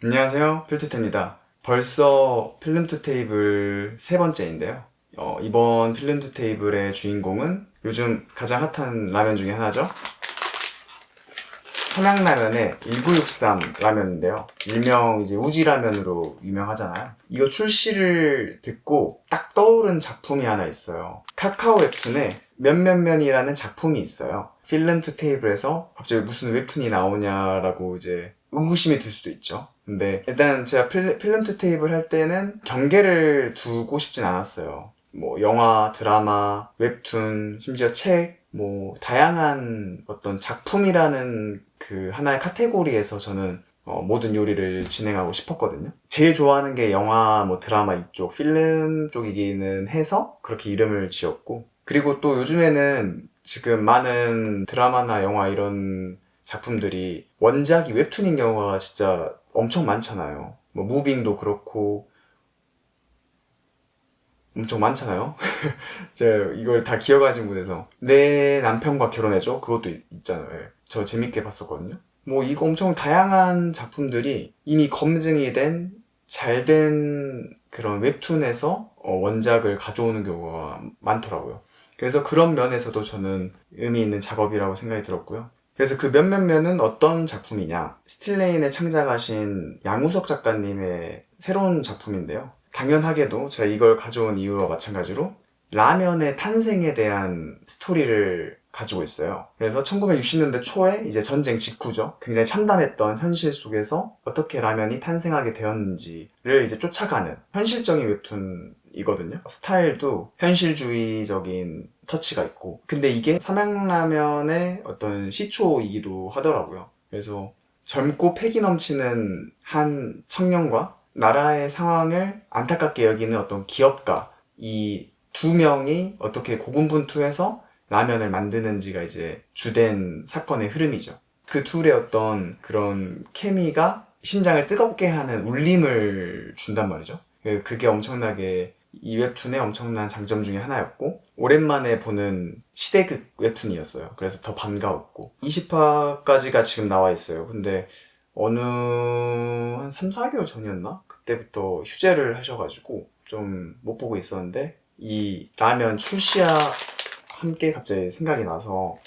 안녕하세요, 필투테입니다. 벌써 필름투 테이블 세 번째인데요. 이번 필름투 테이블의 주인공은 요즘 가장 핫한 라면 중에 하나죠. 삼양라면의 1963 라면인데요. 일명 이제 우지라면으로 유명하잖아요. 이거 출시를 듣고 딱 떠오른 작품이 하나 있어요. 카카오 웹툰에 면면면이라는 작품이 있어요. 필름투 테이블에서 갑자기 무슨 웹툰이 나오냐라고 이제 의구심이 들 수도 있죠. 근데 일단 제가 필름투 테이블 할 때는 경계를 두고 싶진 않았어요. 뭐 영화, 드라마, 웹툰, 심지어 책, 뭐 다양한 어떤 작품이라는 그 하나의 카테고리에서 저는 모든 요리를 진행하고 싶었거든요. 제일 좋아하는 게 영화, 뭐 드라마 이쪽, 필름 쪽이기는 해서 그렇게 이름을 지었고, 그리고 또 요즘에는 지금 많은 드라마나 영화 이런 작품들이 원작이 웹툰인 경우가 진짜 엄청 많잖아요. 뭐 무빙도 그렇고 엄청 많잖아요. 제가 이걸 다 기억하지 못해서 내 남편과 결혼해줘 그것도 있잖아요. 예. 저 재밌게 봤었거든요. 뭐 이거 엄청 다양한 작품들이 이미 검증이 된 잘 된 그런 웹툰에서 원작을 가져오는 경우가 많더라고요. 그래서 그런 면에서도 저는 의미 있는 작업이라고 생각이 들었고요. 그래서 그 몇몇면은 어떤 작품이냐, 스틸레인을 창작하신 양우석 작가님의 새로운 작품인데요. 당연하게도 제가 이걸 가져온 이유와 마찬가지로 라면의 탄생에 대한 스토리를 가지고 있어요. 그래서 1960년대 초에 이제 전쟁 직후죠. 굉장히 참담했던 현실 속에서 어떻게 라면이 탄생하게 되었는지를 이제 쫓아가는 현실적인 웹툰이거든요. 스타일도 현실주의적인 터치가 있고. 근데 이게 삼양라면의 어떤 시초이기도 하더라고요. 그래서 젊고 패기 넘치는 한 청년과 나라의 상황을 안타깝게 여기는 어떤 기업가, 이 두 명이 어떻게 고군분투해서 라면을 만드는지가 이제 주된 사건의 흐름이죠. 그 둘의 어떤 그런 케미가 심장을 뜨겁게 하는 울림을 준단 말이죠. 그게 엄청나게 이 웹툰의 엄청난 장점 중에 하나였고, 오랜만에 보는 시대극 웹툰이었어요. 그래서 더 반가웠고, 20화까지가 지금 나와 있어요. 근데 어느 한 3, 4개월 전이었나? 그때부터 휴재를 하셔가지고 좀 못 보고 있었는데, 이 라면 출시와 함께 갑자기 생각이 나서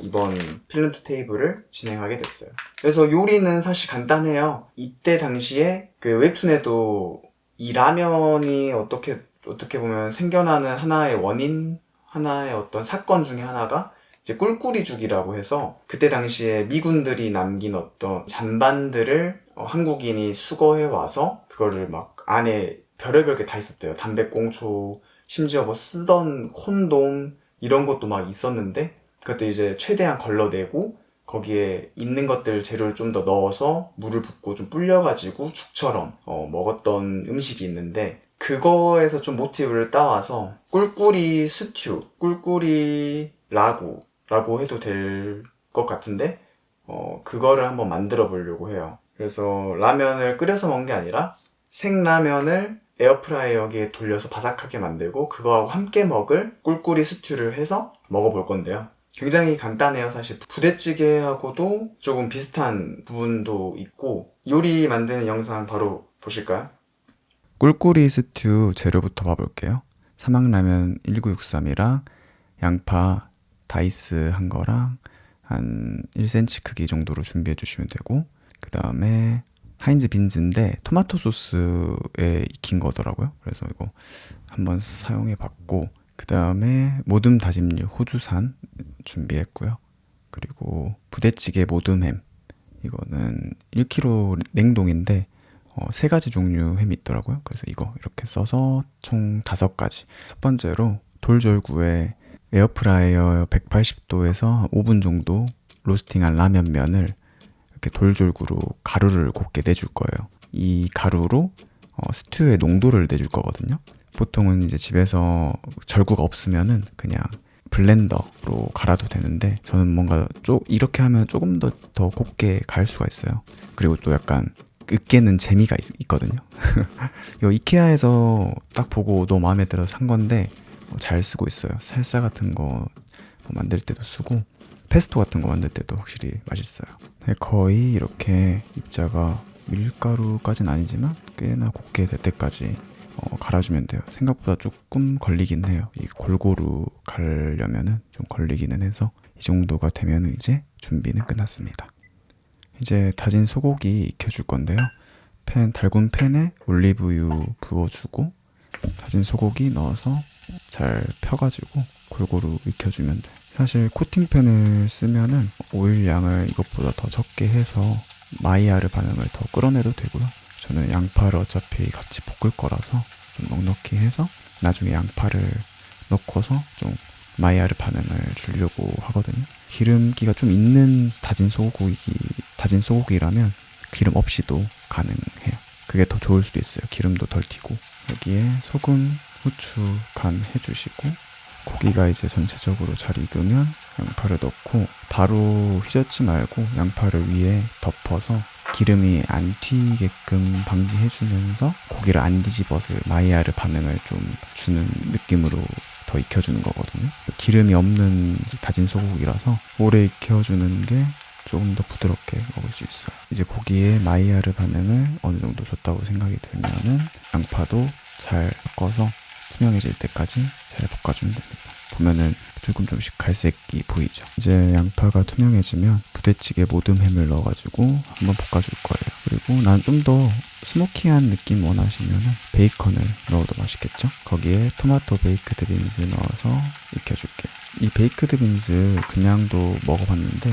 이번 필름투 테이블을 진행하게 됐어요. 그래서 요리는 사실 간단해요. 이때 당시에 그 웹툰에도 이 라면이 어떻게 보면 생겨나는 하나의 원인, 하나의 어떤 사건 중에 하나가 이제 꿀꿀이죽이라고 해서 그때 당시에 미군들이 남긴 어떤 잔반들을 한국인이 수거해 와서 그거를 막 안에 별의별 게 다 있었대요. 담배꽁초, 심지어 뭐 쓰던 콘돔 이런 것도 막 있었는데 그것도 이제 최대한 걸러내고 거기에 있는 것들 재료를 좀 더 넣어서 물을 붓고 좀 불려가지고 죽처럼 먹었던 음식이 있는데 그거에서 좀 모티브를 따와서 꿀꿀이 스튜, 꿀꿀이 라구라고 해도 될 것 같은데 그거를 한번 만들어 보려고 해요. 그래서 라면을 끓여서 먹는 게 아니라 생라면을 에어프라이어기에 돌려서 바삭하게 만들고 그거하고 함께 먹을 꿀꿀이 스튜를 해서 먹어볼 건데요. 굉장히 간단해요. 사실 부대찌개하고도 조금 비슷한 부분도 있고 요리 만드는 영상 바로 보실까요? 꿀꿀이 스튜 재료부터 봐볼게요. 삼양라면 1963이랑 양파 다이스 한 거랑 한 1cm 크기 정도로 준비해 주시면 되고, 그 다음에 하인즈 빈즈인데 토마토 소스에 익힌 거더라고요. 그래서 이거 한번 사용해 봤고, 그 다음에 모듬 다짐류 호주산 준비했고요. 그리고 부대찌개 모듬햄, 이거는 1kg 냉동인데 세 가지 종류 햄이 있더라고요. 그래서 이거 이렇게 써서 총 5가지. 첫 번째로 돌절구에 에어프라이어 180도에서 5분 정도 로스팅한 라면면을 이렇게 돌졸구로 가루를 곱게 내줄 거예요. 이 가루로 스튜의 농도를 내줄 거거든요. 보통은 이제 집에서 절구가 없으면은 그냥 블렌더로 갈아도 되는데 저는 뭔가 이렇게 하면 조금 더 곱게 갈 수가 있어요. 그리고 또 약간 으깨는 재미가 있거든요. 이 이케아에서 딱 보고 너무 마음에 들어서 산 건데 잘 쓰고 있어요. 살사 같은 거 만들 때도 쓰고 페스토 같은 거 만들 때도 확실히 맛있어요. 거의 이렇게 입자가 밀가루까진 아니지만 꽤나 곱게 될 때까지 갈아주면 돼요. 생각보다 조금 걸리긴 해요. 이 골고루 갈려면은 좀 걸리기는 해서 이 정도가 되면 이제 준비는 끝났습니다. 이제 다진 소고기 익혀줄 건데요. 달군 팬에 올리브유 부어주고 다진 소고기 넣어서 잘 펴가지고 골고루 익혀주면 돼요. 사실 코팅팬을 쓰면은 오일 양을 이것보다 더 적게 해서 마이야르 반응을 더 끌어내도 되고요. 저는 양파를 어차피 같이 볶을 거라서 좀 넉넉히 해서 나중에 양파를 넣고서 좀 마이야르 반응을 주려고 하거든요. 기름기가 좀 있는 다진 소고기라면 기름 없이도 가능해요. 그게 더 좋을 수도 있어요. 기름도 덜 튀고. 여기에 소금, 후추 간 해주시고 고기가 이제 전체적으로 잘 익으면 양파를 넣고 바로 휘젓지 말고 양파를 위에 덮어서 기름이 안 튀게끔 방지해주면서 고기를 안 뒤집어서 마이야르 반응을 좀 주는 느낌으로 더 익혀주는 거거든요. 기름이 없는 다진 소고기라서 오래 익혀주는 게 조금 더 부드럽게 먹을 수 있어요. 이제 고기에 마이야르 반응을 어느 정도 줬다고 생각이 들면은 양파도 잘 섞어서 투명해질 때까지 잘 볶아주면 됩니다. 보면은 조금씩 갈색이 보이죠. 이제 양파가 투명해지면 부대찌개 모듬 햄을 넣어가지고 한번 볶아줄 거예요. 그리고 난 좀 더 스모키한 느낌 원하시면은 베이컨을 넣어도 맛있겠죠? 거기에 토마토 베이크드 빈스 넣어서 익혀줄게요. 이 베이크드 빈스 그냥도 먹어봤는데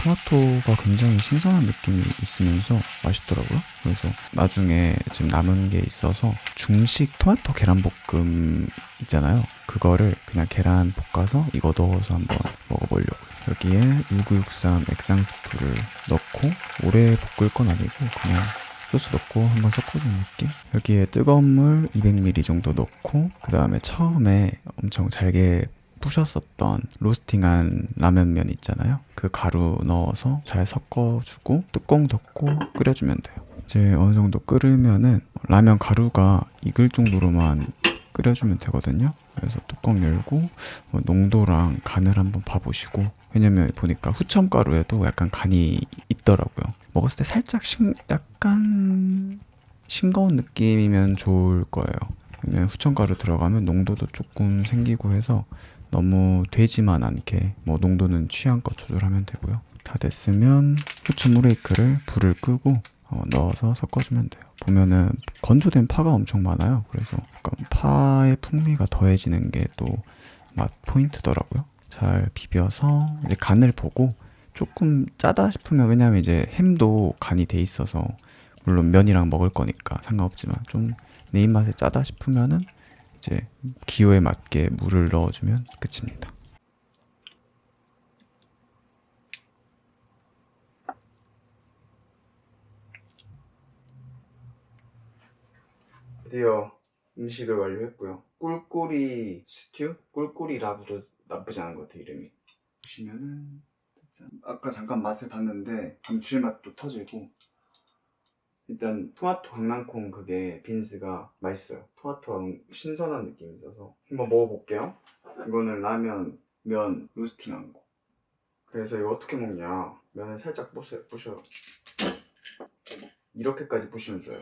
토마토가 굉장히 신선한 느낌이 있으면서 맛있더라고요. 그래서 나중에 지금 남은 게 있어서 중식 토마토 계란볶음 있잖아요. 그거를 그냥 계란 볶아서 이거 넣어서 한번 먹어보려고요. 여기에 1963 액상 스프를 넣고 오래 볶을 건 아니고 그냥 소스 넣고 한번 섞어주는 느낌? 여기에 뜨거운 물 200ml 정도 넣고 그 다음에 처음에 엄청 잘게 부셨었던 로스팅한 라면면 있잖아요. 그 가루 넣어서 잘 섞어주고 뚜껑 덮고 끓여주면 돼요. 이제 어느 정도 끓으면은 라면 가루가 익을 정도로만 끓여주면 되거든요. 그래서 뚜껑 열고 농도랑 간을 한번 봐보시고, 왜냐면 보니까 후첨가루에도 약간 간이 있더라고요. 먹었을 때 살짝 약간 싱거운 느낌이면 좋을 거예요. 왜냐면 후첨가루 들어가면 농도도 조금 생기고 해서 너무 되지만 않게 농도는 취향껏 조절하면 되고요. 다 됐으면 후추 무레이크를 불을 끄고 넣어서 섞어주면 돼요. 보면은 건조된 파가 엄청 많아요. 그래서 약간 파의 풍미가 더해지는 게 또 맛 포인트더라고요. 잘 비벼서 이제 간을 보고 조금 짜다 싶으면, 왜냐면 이제 햄도 간이 돼 있어서 물론 면이랑 먹을 거니까 상관없지만 좀 내 입맛에 짜다 싶으면은 이제 기호에 맞게 물을 넣어주면 끝입니다. 드디어 음식을 완료했고요. 꿀꿀이 스튜? 꿀꿀이라고도 나쁘지 않은 것 같아요, 이름이. 보시면은 아까 잠깐 맛을 봤는데 감칠맛도 터지고, 일단 토마토 강낭콩 그게 빈스가 맛있어요. 토마토가 신선한 느낌이 있어서 한번 먹어볼게요. 이거는 라면 면 로스팅한 거. 그래서 이거 어떻게 먹냐, 면을 살짝 부셔요. 이렇게까지 부시면 좋아요.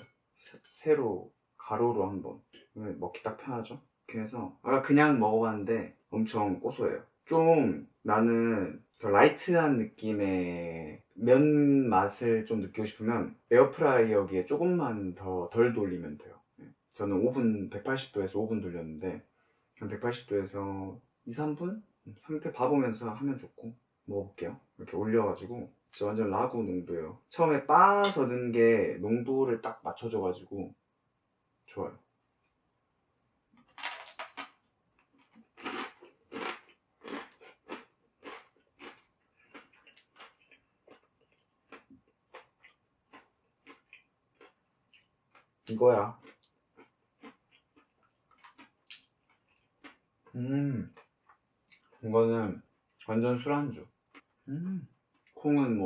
세로 가로로 한번 먹기 딱 편하죠. 그래서 아까 그냥 먹어봤는데 엄청 고소해요. 좀 나는 더 라이트한 느낌의 면 맛을 좀 느끼고 싶으면 에어프라이어기에 조금만 더 덜 돌리면 돼요. 저는 오븐 180도에서 5분 돌렸는데 한 180도에서 2, 3분? 상태 봐보면서 하면 좋고. 먹어볼게요. 이렇게 올려가지고 진짜 완전 라구 농도예요. 처음에 빻아서 넣은 게 농도를 딱 맞춰줘가지고 좋아요. 이거야. 이거는 완전 술안주. 콩은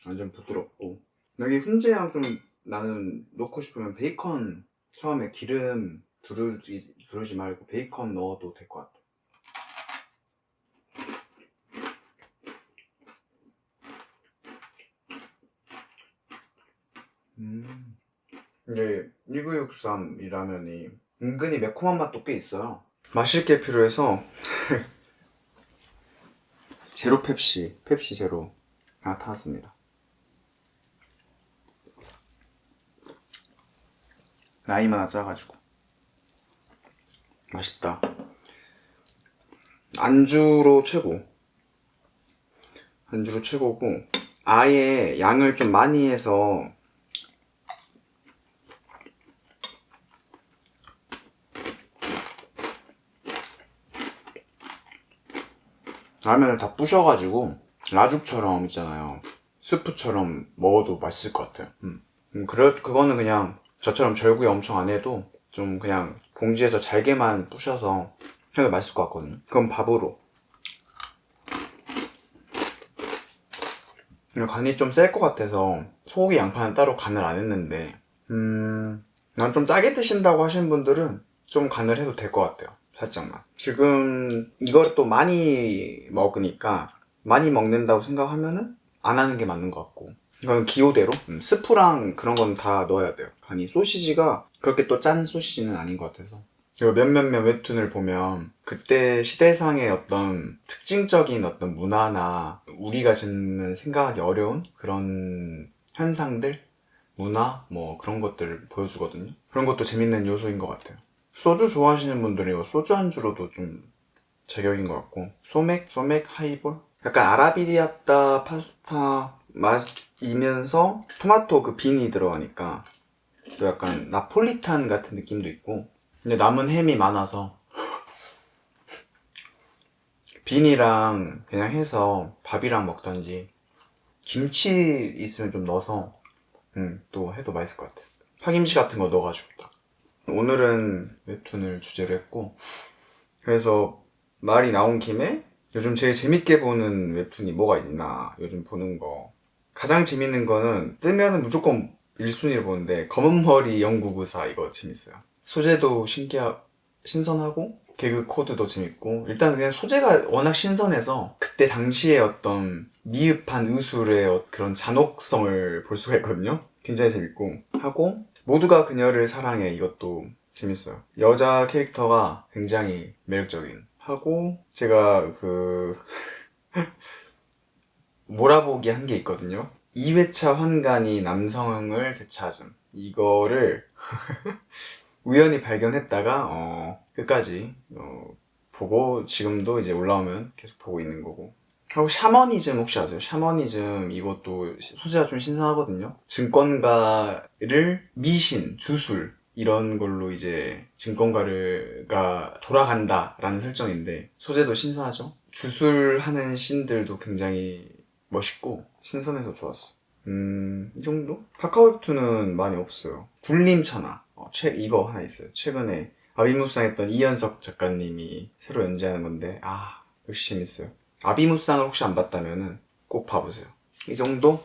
완전 부드럽고, 여기 훈제향 좀 나는 넣고 싶으면 베이컨 처음에 기름 두르지 말고 베이컨 넣어도 될 것 같아. 이게 1963 이 라면이 은근히 매콤한 맛도 꽤 있어요. 마실 게 필요해서 제로 펩시 제로 하나 타왔습니다. 라임 하나 짜가지고 맛있다. 안주로 최고고 아예 양을 좀 많이 해서 라면을 다 부셔가지고 라죽처럼 있잖아요. 스프처럼 먹어도 맛있을 것 같아요. 그거는 그냥 저처럼 절구에 엄청 안 해도 좀 그냥 봉지에서 잘게만 부셔서 해도 맛있을 것 같거든요. 그건 밥으로. 간이 좀 셀 것 같아서 소고기 양파는 따로 간을 안 했는데 난 좀 짜게 드신다고 하시는 분들은 좀 간을 해도 될 것 같아요. 살짝만. 지금 이걸 또 많이 먹으니까 많이 먹는다고 생각하면은 안 하는 게 맞는 것 같고 이건 기호대로 스프랑 그런 건 다 넣어야 돼요. 간이 소시지가 그렇게 또 짠 소시지는 아닌 것 같아서. 그리고 몇몇몇 웹툰을 보면 그때 시대상의 어떤 특징적인 어떤 문화나 우리가 지금 생각하기 어려운 그런 현상들, 문화 뭐 그런 것들을 보여주거든요. 그런 것도 재밌는 요소인 것 같아요. 소주 좋아하시는 분들은 이거 소주 안주로도 좀 제격인 것 같고 소맥 하이볼? 약간 아라비아타 파스타 맛이면서 토마토 그 빈이 들어가니까 또 약간 나폴리탄 같은 느낌도 있고 근데 남은 햄이 많아서 빈이랑 그냥 해서 밥이랑 먹던지 김치 있으면 좀 넣어서 또 해도 맛있을 것 같아요. 파김치 같은 거 넣어가지고 딱. 오늘은 웹툰을 주제로 했고 그래서 말이 나온 김에 요즘 제일 재밌게 보는 웹툰이 뭐가 있나 요즘 보는 거 가장 재밌는 거는 뜨면은 무조건 1순위로 보는데 검은머리 영구구사 이거 재밌어요. 소재도 신선하고 개그 코드도 재밌고 일단 그냥 소재가 워낙 신선해서 그때 당시에 어떤 미흡한 의술의 그런 잔혹성을 볼 수가 있거든요. 굉장히 재밌고 하고 모두가 그녀를 사랑해 이것도 재밌어요. 여자 캐릭터가 굉장히 매력적인 하고 제가 몰아보기 한 게 있거든요. 2회차 환관이 남성을 되찾음 이거를 우연히 발견했다가 끝까지 보고 지금도 이제 올라오면 계속 보고 있는 거고 하고 샤머니즘 혹시 아세요? 샤머니즘 이것도 소재가 좀 신선하거든요. 증권가를 미신, 주술 이런 걸로 이제 증권가가 돌아간다라는 설정인데 소재도 신선하죠. 주술하는 씬들도 굉장히 멋있고 신선해서 좋았어. 이 정도? 카카오웹툰은 많이 없어요. 굴림천하 이거 하나 있어요. 최근에 아비무쌍 했던 이현석 작가님이 새로 연재하는 건데 역시 재밌어요. 아비무쌍을 혹시 안 봤다면은 꼭 봐보세요. 이 정도?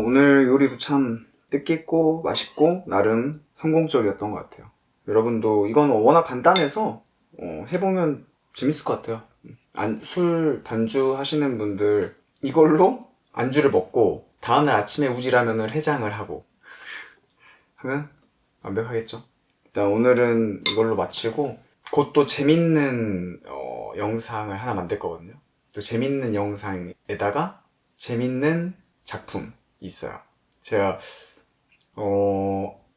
오늘 요리도 참 뜻깊고 맛있고 나름 성공적이었던 것 같아요. 여러분도 이건 워낙 간단해서 해보면 재밌을 것 같아요. 술 단주 하시는 분들 이걸로 안주를 먹고 다음날 아침에 우지라면을 해장을 하고 하면 완벽하겠죠? 일단 오늘은 이걸로 마치고 곧 또 재밌는 영상을 하나 만들 거거든요. 또 재밌는 영상에다가 재밌는 작품이 있어요. 제가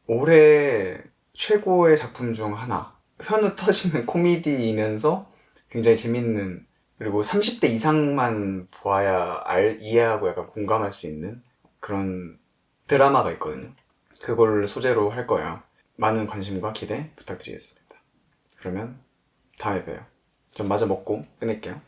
올해 최고의 작품 중 하나 현우 터지는 코미디이면서 굉장히 재밌는 그리고 30대 이상만 보아야 이해하고 약간 공감할 수 있는 그런 드라마가 있거든요. 그걸 소재로 할 거예요. 많은 관심과 기대 부탁드리겠습니다. 그러면 다음에 봬요. 전 마저 먹고 끝낼게요.